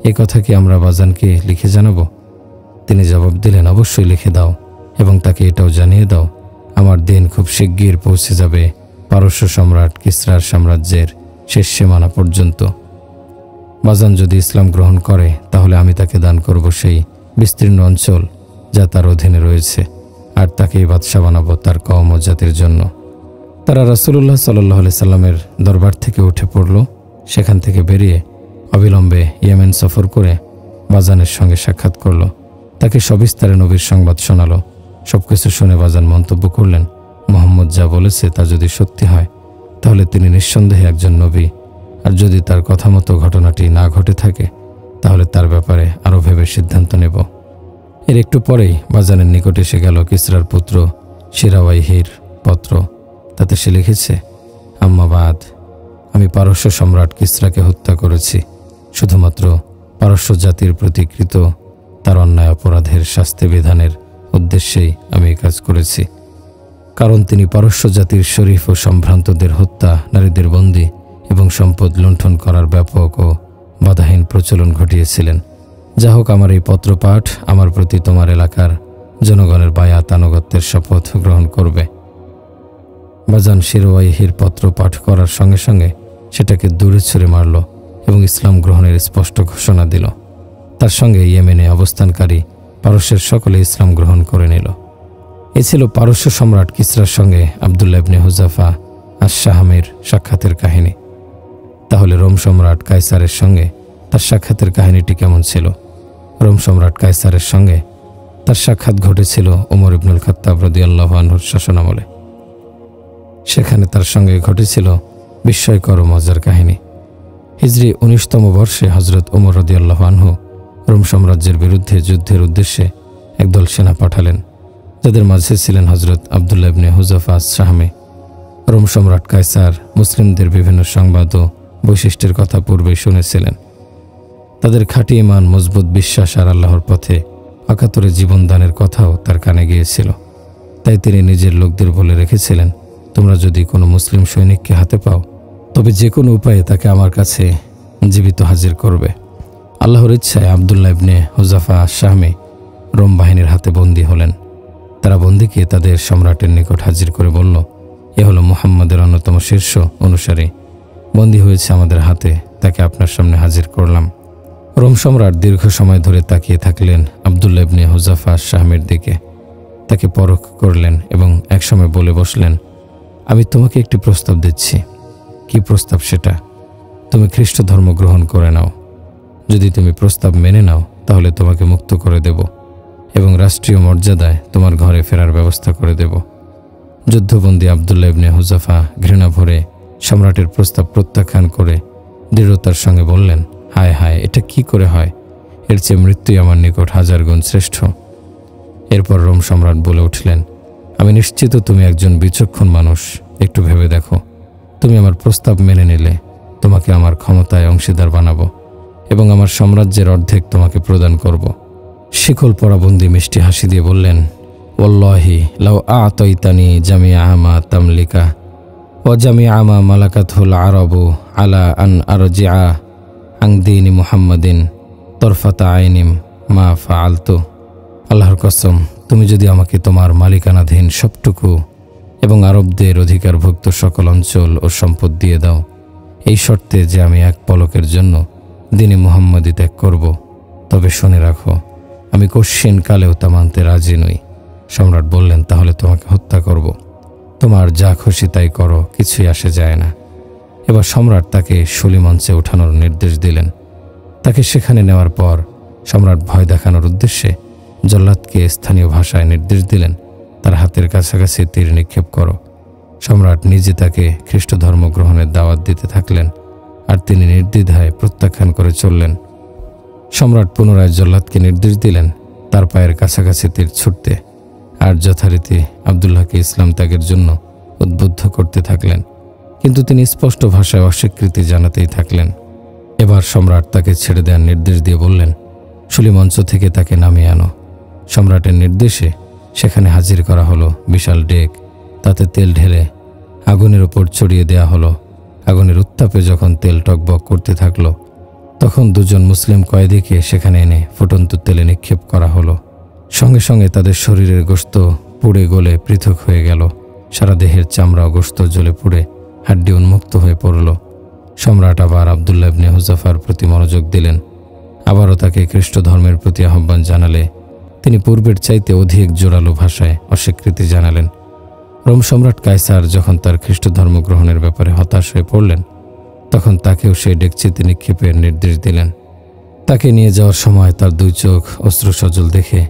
এ কথা কি আমরা বাজানকে লিখে জানাবো? তিনি জবাব দিলেন, অবশ্যই লিখে দাও এবং তাকে এটাও জানিয়ে দাও, আমার দিন খুব শিগগির পৌঁছে যাবে পারস্য সম্রাট কিসরার সাম্রাজ্যের শেষ সীমানা পর্যন্ত। বাজান যদি ইসলাম গ্রহণ করে, তাহলে আমি তাকে দান করব সেই বিস্তীর্ণ অঞ্চল যা তার অধীনে রয়েছে, আর তাকেই বাদশা বানাবো তার কওম ও জাতির জন্য। তারা রাসূলুল্লাহ সাল্লাল্লাহু আলাইহি সাল্লামের দরবার থেকে উঠে পড়ল। সেখান থেকে বেরিয়ে অবিলম্বে ইয়েমেন সফর করে বাজানের সঙ্গে সাক্ষাৎ করল। তাকে সবিস্তারে নবীর সংবাদ শোনালো। সবকিছু শুনে বাজান মন্তব্য করলেন, মুহাম্মদ যা বলেছে তা যদি সত্যি হয়, তাহলে তিনি নিঃসন্দেহে একজন নবী, আর যদি তার কথা মতো ঘটনাটি না ঘটে থাকে, তাহলে তার ব্যাপারে আরও ভেবে সিদ্ধান্ত নেব। এর একটু পরেই বাজানের নিকট এসে গেল কিসরার পুত্র শিরাওয়াইহির পত্র। তাতে সে লিখেছে, আম্মাবাদ, আমি পারস্য সম্রাট কিসরাকে হত্যা করেছি শুধুমাত্র পারস্য জাতির প্রতিকৃত তার অন্যায় অপরাধের শাস্তি বিধানের উদ্দেশ্যেই আমি এই কাজ করেছি। কারণ তিনি পারস্য জাতির শরীফ ও সম্ভ্রান্তদের হত্যা, নারীদের বন্দী এবং সম্পদ লুণ্ঠন করার ব্যাপক ও বাধাহীন প্রচলন ঘটিয়েছিলেন। যা হোক, আমার এই পত্র পাঠ আমার প্রতি তোমার এলাকার জনগণের বায়াত আনুগত্যের শপথ গ্রহণ করবে। বাজান শিরওয়াইহির পত্র পাঠ করার সঙ্গে সঙ্গে সেটাকে দূরে ছুঁড়ে মারল এবং ইসলাম গ্রহণের স্পষ্ট ঘোষণা দিল। তার সঙ্গে ইয়েমেনে অবস্থানকারী পারস্যের সকলে ইসলাম গ্রহণ করে নিল। এ ছিল পারস্য সম্রাট কিসরার সঙ্গে আবদুল্লাহ ইবনে হুযাফা আশ-শাহামির সাক্ষাতের কাহিনী। তাহলে রোম সম্রাট কায়সারের সঙ্গে তার সাক্ষাতের কাহিনীটি কেমন ছিল? রোম সম্রাট কায়সারের সঙ্গে তার সাক্ষাৎ ঘটেছিল ওমর ইবনুল খাত্তাব রাদিয়াল্লাহু আনহুর শাসনামলে। সেখানে তার সঙ্গে ঘটেছিল বিস্ময়কর ও মজার কাহিনী। হিজরি ১৯তম বর্ষে হজরত ওমর রাদিয়াল্লাহু আনহু রোম সাম্রাজ্যের বিরুদ্ধে যুদ্ধের উদ্দেশ্যে একদল সেনা পাঠালেন, যাদের মাঝে ছিলেন হজরত আবদুল্লাহ ইবনে হুযাফা আশ-শাহামি। রোম সম্রাট কায়সার মুসলিমদের বিভিন্ন সংবাদ ও বৈশিষ্ট্যের কথা পূর্বেই শুনেছিলেন। তাদের খাঁটি ঈমান, মজবুত বিশ্বাস আর আল্লাহর পথে অকাতরে জীবনদানের কথাও তার কানে গিয়েছিল। তাই তিনি নিজের লোকদের বলে রেখেছিলেন, তোমরা যদি কোনো মুসলিম সৈনিককে হাতে পাও তবে যে কোনো উপায়ে তাকে আমার কাছে জীবিত হাজির করবে। আল্লাহর ইচ্ছায় আবদুল্লাহ ইবনে হুযাফা আশ-শাহামি রোম বাহিনীর হাতে বন্দী হলেন। তারা বন্দীকে তাদের সম্রাটের নিকট হাজির করে বলল, এ হলো মুহাম্মাদের অন্যতম শীর্ষ অনুসারী, বন্দী হয়েছে আমাদের হাতে, তাকে আপনার সামনে হাজির করলাম। রোম সম্রাট দীর্ঘ সময় ধরে তাকিয়ে থাকলেন আবদুল্লাহ ইবনে হুযাফা আশ-শাহামির দিকে। তাকে পরখ করলেন এবং একসময় বলে বসলেন, আমি তোমাকে একটি প্রস্তাব দিচ্ছি। কি প্রস্তাব সেটা? তুমি খ্রিস্ট ধর্ম গ্রহণ করে নাও। যদি তুমি প্রস্তাব মেনে নাও তাহলে তোমাকে মুক্ত করে দেব এবং রাষ্ট্রীয় মর্যাদায় তোমার ঘরে ফেরার ব্যবস্থা করে দেব। যুদ্ধবন্দী আবদুল্লাহ ইবনে হুযাফা ঘৃণা ভরে সম্রাটের প্রস্তাব প্রত্যাখ্যান করে দৃঢ়তার সঙ্গে বললেন, হায় হায়, এটা কি করে হয়? এর চেয়ে মৃত্যুই আমার নিকট হাজার গুণ শ্রেষ্ঠ। এরপর রোম সম্রাট বলে উঠলেন, আমি নিশ্চিত তুমি একজন বিচক্ষণ মানুষ। একটু ভেবে দেখো, তুমি আমার প্রস্তাব মেনে নিলে তোমাকে আমার ক্ষমতায় অংশীদার বানাবো এবং আমার সাম্রাজ্যের অর্ধেক তোমাকে প্রদান করব। শিকল পরা বন্দী মিষ্টি হাসি দিয়ে বললেন, ওয়াল্লাহি লাউ আ'তাইতানি জামিআ মা তামলিকা ওয়া জামিআ মা মালাকাতুল আরাবু আলা আন আরজিআ আন দীনি মুহাম্মাদিন তরফাতা আইনিম মা ফাআলতু। আল্লাহর কসম, তুমি যদি আমাকে তোমার মালিকানাধীন সবটুকু এবং আরবদের অধিকারভুক্ত সকল অঞ্চল ও সম্পদ দিয়ে দাও, এই শর্তে যে আমি এক পলকের জন্য দিনে মুহাম্মাদি ত্যাগ করব, তবে শুনে রাখো, আমি কশ্চিন কালেও তা মানতে রাজি নই। সম্রাট বললেন, তাহলে তোমাকে হত্যা করব। তোমার যা খুশি তাই করো, কিছুই আসে যায় না। এবার সম্রাট তাকে শুলি মঞ্চে ওঠানোর নির্দেশ দিলেন। তাকে সেখানে নেওয়ার পর সম্রাট ভয় দেখানোর উদ্দেশ্যে জল্লাদকে স্থানীয় ভাষায় নির্দেশ দিলেন, তার হাতের কাছাকাছি তীর নিক্ষেপ করো। সম্রাট নিজে তাকে খ্রিস্ট ধর্ম গ্রহণের দাওয়াত দিতে থাকলেন আর তিনি নির্দ্বিধায় প্রত্যাখ্যান করে চললেন। সম্রাট পুনরায় জল্লাদকে নির্দেশ দিলেন তার পায়ের কাছাকাছি তীর ছুটতে, আর যথারীতি আবদুল্লাহকে ইসলাম ত্যাগের জন্য উদ্বুদ্ধ করতে থাকলেন, কিন্তু তিনি স্পষ্ট ভাষায় অস্বীকৃতি জানাতেই থাকলেন। এবার সম্রাট তাকে ছেড়ে দেওয়ার নির্দেশ দিয়ে বললেন, শুলি মঞ্চ থেকে তাকে নামিয়ে আনো। সম্রাটের নির্দেশে সেখানে হাজির করা হলো বিশাল ডেক, তাতে তেল ঢেলে আগুনের ওপর ছড়িয়ে দেয়া হলো। আগুনের উত্তাপে যখন তেল টকবক করতে থাকলো, তখন দুজন মুসলিম কয়েদিকে সেখানে এনে ফুটন্ত তেলে নিক্ষেপ করা হলো। সঙ্গে সঙ্গে তাদের শরীরের গোশত পুড়ে গলে পৃথক হয়ে গেল। সারা দেহের চামড়া ও গোশত জ্বলে পুড়ে হাড্ডি উন্মুক্ত হয়ে পড়ল। সম্রাট আবার আবদুল্লাহ ইবনে হুযাফার প্রতি মনোযোগ দিলেন। আবারও তাকে খ্রিস্ট ধর্মের প্রতি আহ্বান জানালে তিনি পূর্বের চাইতে অধিক জোরালো ভাষায় অস্বীকৃতি জানালেন। রোম সম্রাট কায়সার যখন তার খ্রিস্ট ধর্ম গ্রহণের ব্যাপারে হতাশ হয়ে পড়লেন, তখন তাকেও সেই ডেকচিতে নিক্ষেপের নির্দেশ দিলেন। তাকে নিয়ে যাওয়ার সময় তার দুই চোখ অশ্রু সজল দেখে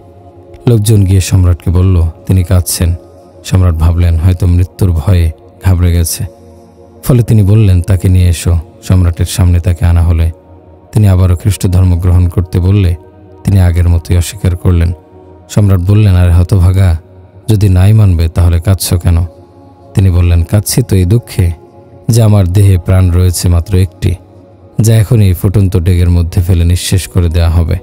লোকজন গিয়ে সম্রাটকে বলল তিনি কাঁদছেন। সম্রাট ভাবলেন হয়তো মৃত্যুর ভয়ে ঘাবড়ে গেছে, ফলে তিনি বললেন তাকে নিয়ে এসো। সম্রাটের সামনে তাকে আনা হলে তিনি আবারও খ্রিস্ট ধর্ম গ্রহণ করতে বললে তিনি আগের মতোই অস্বীকার করলেন। সম্রাট বললেন, আরে হতভাগা, যদি নাই মানবে তাহলে কাঁদছ কেন? তিনি বললেন, কাঁদছি তো এই দুঃখে যে আমার দেহে প্রাণ রয়েছে মাত্র একটি, যা এখন এই ফুটন্ত ডেগের মধ্যে ফেলে নিঃশেষ করে দেয়া হবে।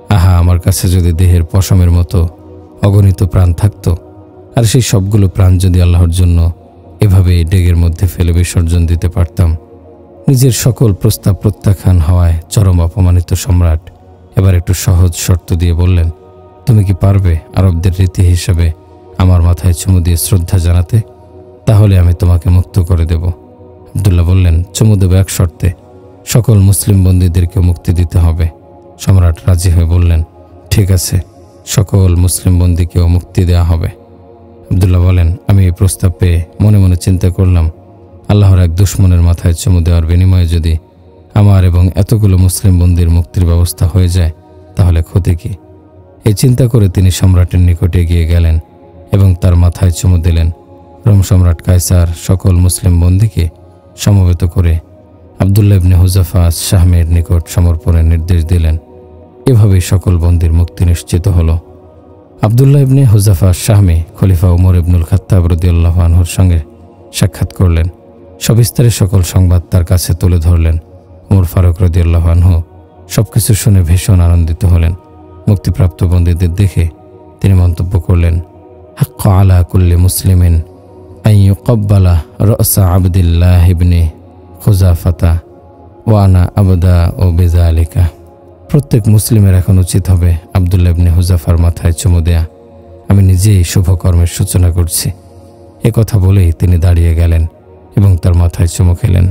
আহা, আমার কাছে যদি দেহের পশমের মতো অগণিত প্রাণ থাকত, আর সেই সবগুলো প্রাণ যদি আল্লাহর জন্য এভাবে এই ডেগের মধ্যে ফেলে বিসর্জন দিতে পারতাম। নিজের সকল প্রস্তাব প্রত্যাখ্যান হওয়ায় চরম অপমানিত সম্রাট এবার একটু সহজ শর্ত দিয়ে বললেন, তুমি কি পারবে আরবদের রীতি হিসেবে আমার মাথায় চুমু দিয়ে শ্রদ্ধা জানাতে? তাহলে আমি তোমাকে মুক্ত করে দেব। আব্দুল্লাহ বললেন, চুমু দেব এক শর্তে, সকল মুসলিম বন্দীদেরকে মুক্তি দিতে হবে। সম্রাট রাজি হয়ে বললেন, ঠিক আছে, সকল মুসলিম বন্দীকেও মুক্তি দেওয়া হবে। আব্দুল্লাহ বলেন, আমি এই প্রস্তাব পেয়ে মনে মনে চিন্তা করলাম, আল্লাহর এক দুশমনের মাথায় চুমু দেওয়ার বিনিময়ে যদি আমার এবং এতগুলো মুসলিম বন্দীর মুক্তির ব্যবস্থা হয়ে যায় তাহলে ক্ষতি কি? এই চিন্তা করে তিনি সম্রাটের নিকটে গিয়ে গেলেন এবং তার মাথায় চুমু দিলেন। রোম সম্রাট কায়সার সকল মুসলিম বন্দীকে সমবেত করে আবদুল্লাহ ইবনে হুযাফা আশ-শাহমির নিকট সমর্পণের নির্দেশ দিলেন। এভাবেই সকল বন্দীর মুক্তি নিশ্চিত হল। আবদুল্লাহ ইবনে হুযাফা আশ-শাহমি খলিফা উমর ইবনুল খাত্তাব রাদিয়াল্লাহু আনহুর সঙ্গে সাক্ষাৎ করলেন। সবিস্তারে সকল সংবাদ তার কাছে তুলে ধরলেন। উমর ফারুক রাদিয়াল্লাহু আনহু সবকিছু শুনে ভীষণ আনন্দিত হলেন। মুক্তিপ্রাপ্ত বন্দীদের দেখে তিনি মন্তব্য করলেন, হাক্কা আলা কুল্লি মুসলিমিন আন ইউকাব্বালা রাসা আবদুল্লাহ ইবনে হুযাফাতা ওয়া আনা আবদা ও বিযালিকা। প্রত্যেক মুসলিমের এখন উচিত হবে আবদুল্লাহ ইবনে হুযাফার মাথায় চুমু দেয়া। আমি নিজেই শুভকর্মের সূচনা করছি। এ কথা বলেই তিনি দাঁড়িয়ে গেলেন এবং তার মাথায় চুমু খেলেন।